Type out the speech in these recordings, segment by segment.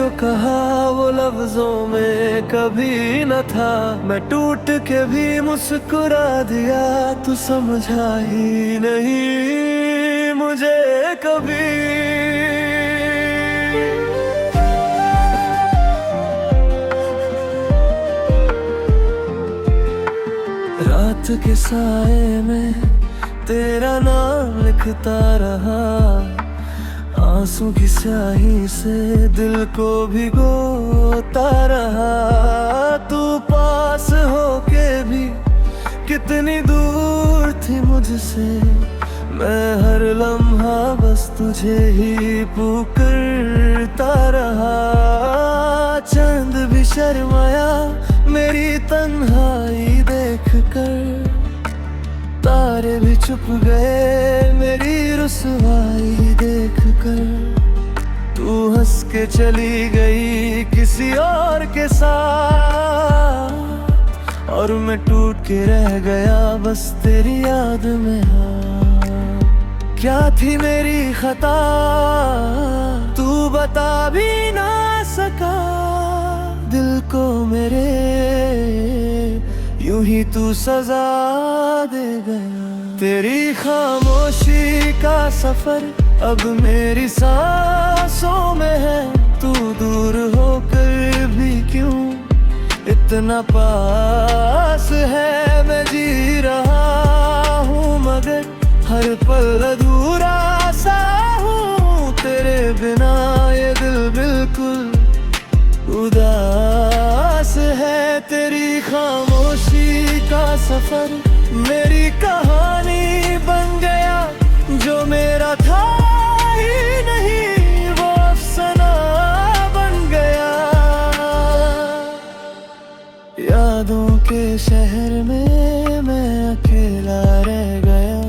जो कहा वो लफ्जों में कभी न था, मैं टूट के भी मुस्कुरा दिया, तू समझा ही नहीं मुझे कभी। रात के साए में तेरा नाम लिखता रहा, आंसू की स्याही से दिल को भिगोता रहा। तू पास होके भी कितनी दूर थी मुझसे, मैं हर लम्हा बस तुझे ही पुकारता रहा। चंद भी शर्माया मेरी तन्हाई देखकर, तारे भी चुप गए मेरी रुसवाई देखकर। तू हंस के चली गई किसी और के साथ, और मैं टूट के रह गया बस तेरी याद में। हाँ, क्या थी मेरी खता तू बता भी ना सका, दिल को मेरे यूं ही तू सजा दे गया। तेरी खामोशी का सफर अब मेरी सांसों में है, तू दूर होकर भी क्यों इतना पास है। मैं जी रहा हूँ मगर हर पल अधूरा सा हूँ, तेरे बिना ये दिल बिल्कुल उदास है। तेरी खामोशी का सफर मेरी कहानी बन गया, जो मेरा था ही नहीं वो अफसाना बन गया। यादों के शहर में मैं अकेला रह गया,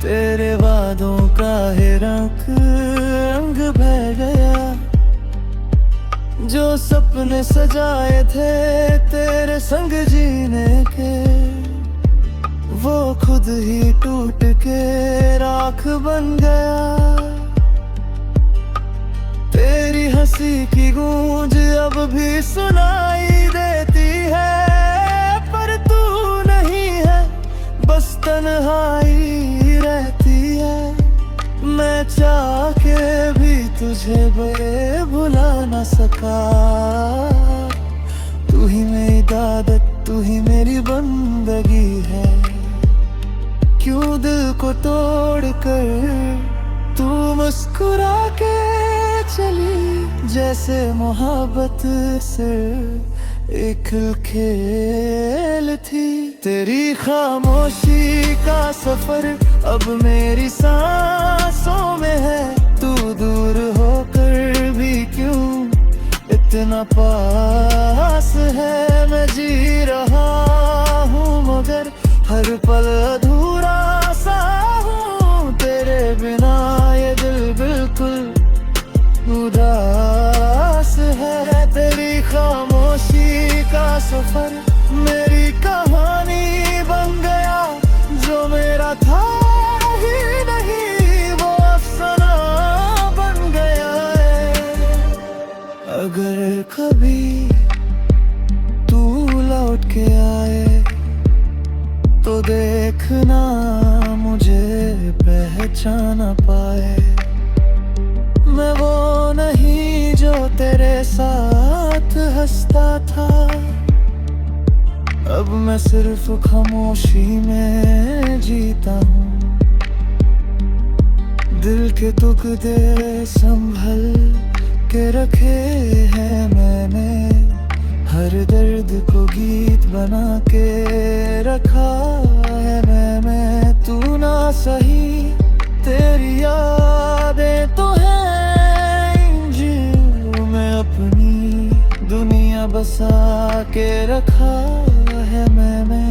तेरे वादों का ही रंग बह गया। जो सपने सजाए थे तेरे संग जीने के, वो खुद ही टूट के राख बन गया। तेरी हंसी की गूंज अब भी सुनाई देती है, पर तू नहीं है बस तन्हाई रहती है। मैं चाह के भी तुझे भुला न सका, तू ही मेरी इबादत तू ही मेरी बंदगी है। क्यों दिल को तोड़ कर तू मुस्कुरा के चली, जैसे मोहब्बत से एक खेल थी। तेरी खामोशी का सफर अब मेरी सांसों में है, तू दूर होकर भी क्यों इतना पास है। मैं जी रहा हूँ मगर हर पल अधूरा सा हूँ, तेरे बिना ये दिल बिल्कुल उदास है। तेरी खामोशी का सफर मेरी कहानी बन गया, जो मेरा था ही नहीं वो अफसाना बन गया है। अगर कभी तू लौट के आए तो देखना मुझे पहचाना पाए। मैं वो नहीं जो तेरे साथ हंसता था, अब मैं सिर्फ खामोशी में जीता हूँ। दिल के टुकड़े संभल के रखे हैं मैंने, हर दर्द को गीत बना के रखा है मैं तू ना सही तेरी यादें तो हैं इंजil में अपनी दुनिया बसा के रखा है मैंने।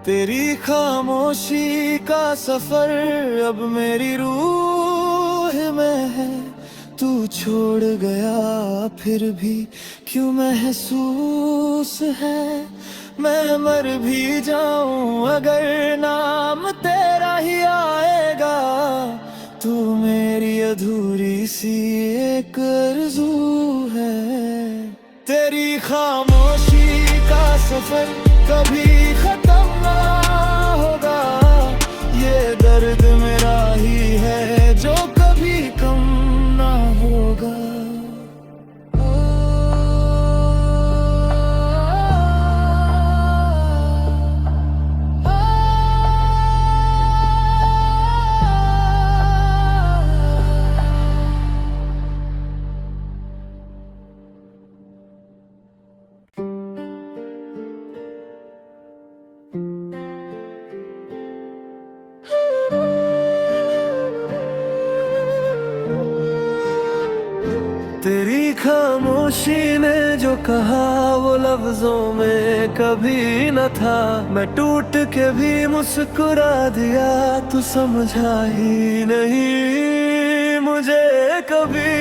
तेरी खामोशी का सफर अब मेरी रूह में है, तू छोड़ गया फिर भी क्यों महसूस है। मैं मर भी जाऊं अगर नाम तेरा ही आएगा, तू मेरी अधूरी सी एक आरज़ू है। तेरी खामोशी का सफर कभी खत्म ना होगा, ये दर्द मेरा ही है जो कभी कम ना होगा। तेरी खामोशी ने जो कहा वो लफ्जों में कभी न था, मैं टूट के भी मुस्कुरा दिया, तू समझा ही नहीं मुझे कभी।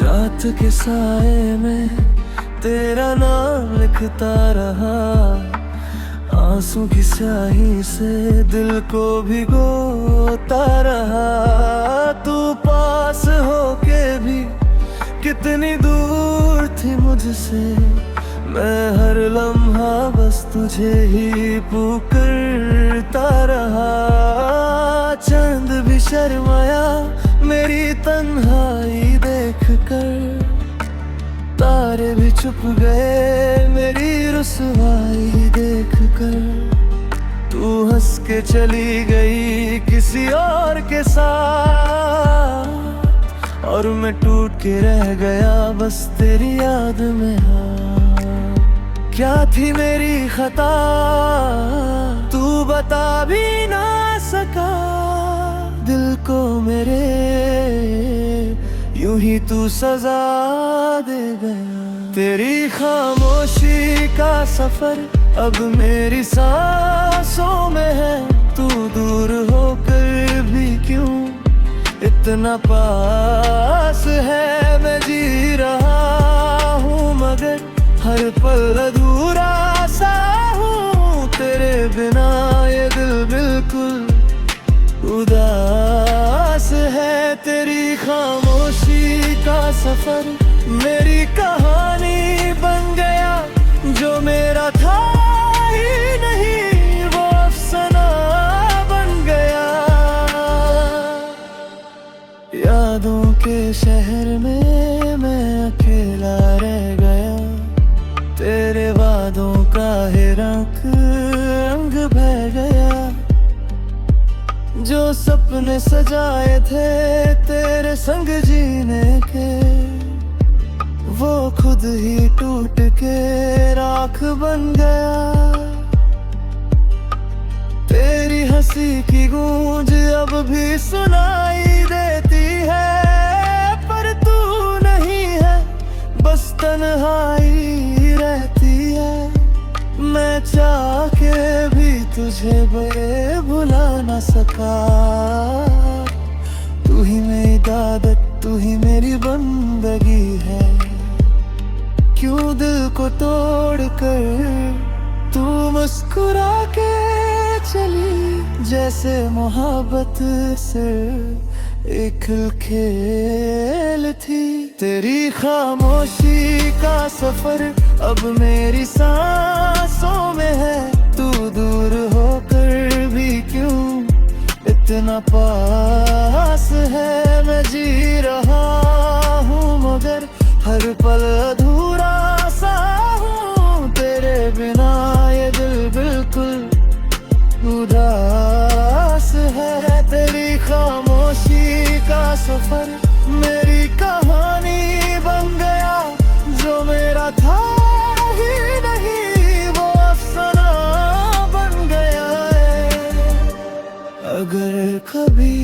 रात के साए में तेरा नाम लिखता रहा, आंसू की स्याही से दिल को भिगोता रहा। तू पास होके भी कितनी दूर थी मुझसे, मैं हर लम्हा बस तुझे ही पुकारता रहा। चांद भी शर्माया मेरी तन्हाई देखकर, तारे भी चुप गए मेरी रुसवाई देखकर। तू हंस के चली गई किसी और के साथ, और मैं टूट के रह गया बस तेरी याद में। हाँ, क्या थी मेरी खता तू बता भी ना सका, दिल को मेरे यूं ही तू सजा दे गया। तेरी खामोशी का सफर अब मेरी सांसों में है, तू दूर होकर भी क्यों इतना पास है। मैं जी रहा हूँ मगर हर पल अधूरा सा हूँ, तेरे बिना ये दिल बिल्कुल उदास है। तेरी खामोशी का सफर मेरी कहानी बन गया, जो मेरा था ही नहीं वो अफसाना बन गया। यादों के शहर में मैं अकेला रह गया, तेरे वादों का ही रंग बह गया। जो सपने सजाए थे तेरे संग जीने के, वो खुद ही टूट के राख बन गया। तेरी हंसी की गूंज अब भी सुनाई देती है, पर तू नहीं है बस तन्हाई रहती है। मैं चाह के भी तुझे भुला न सका, तू ही मेरी इबादत तू ही मेरी बंदगी है। क्यों दिल को तोड़ कर तू मुस्कुरा के चली, जैसे मोहब्बत से एक खेल थी। तेरी खामोशी का सफर अब मेरी सांसों में है, तू दूर होकर भी क्यों इतना पास है। मैं जी रहा हूँ मगर हर पल अधूरा सा हूँ, तेरे बिना ये दिल बिल्कुल उदास है। तेरी खामोशी का सफर मेरी कहानी बन गया, जो मेरा था ही नहीं वो अफसाना बन गया है। अगर कभी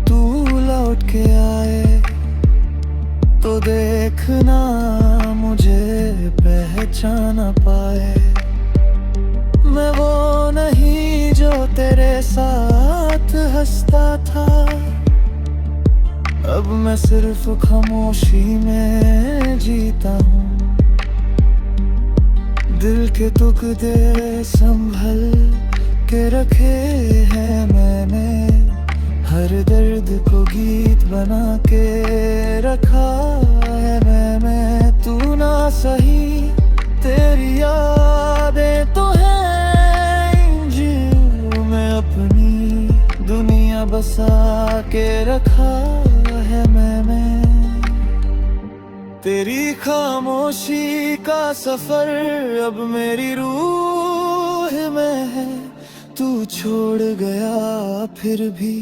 तू लौट के आए तो देखना मुझे पहचाना पाए। मैं वो नहीं जो तेरे साथ हंसता था, अब मैं सिर्फ खामोशी में जीता हूँ। दिल के टुकड़े संभल के रखे हैं मैंने, हर दर्द को गीत बना के रखा है मैं तू ना सही तेरी यादें तो हैं इंजन में अपनी दुनिया बसा के रखा है मैंने। तेरी खामोशी का सफर अब मेरी रूह में है, तू छोड़ गया फिर भी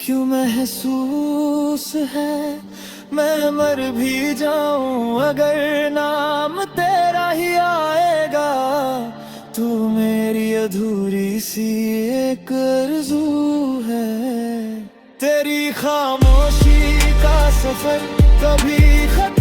क्यों महसूस है, मैं मर भी जाऊं अगर नाम तेरा ही आएगा, तू मेरी अधूरी सी एक आरज़ू है। तेरी खामोशी का सफर कभी खत्म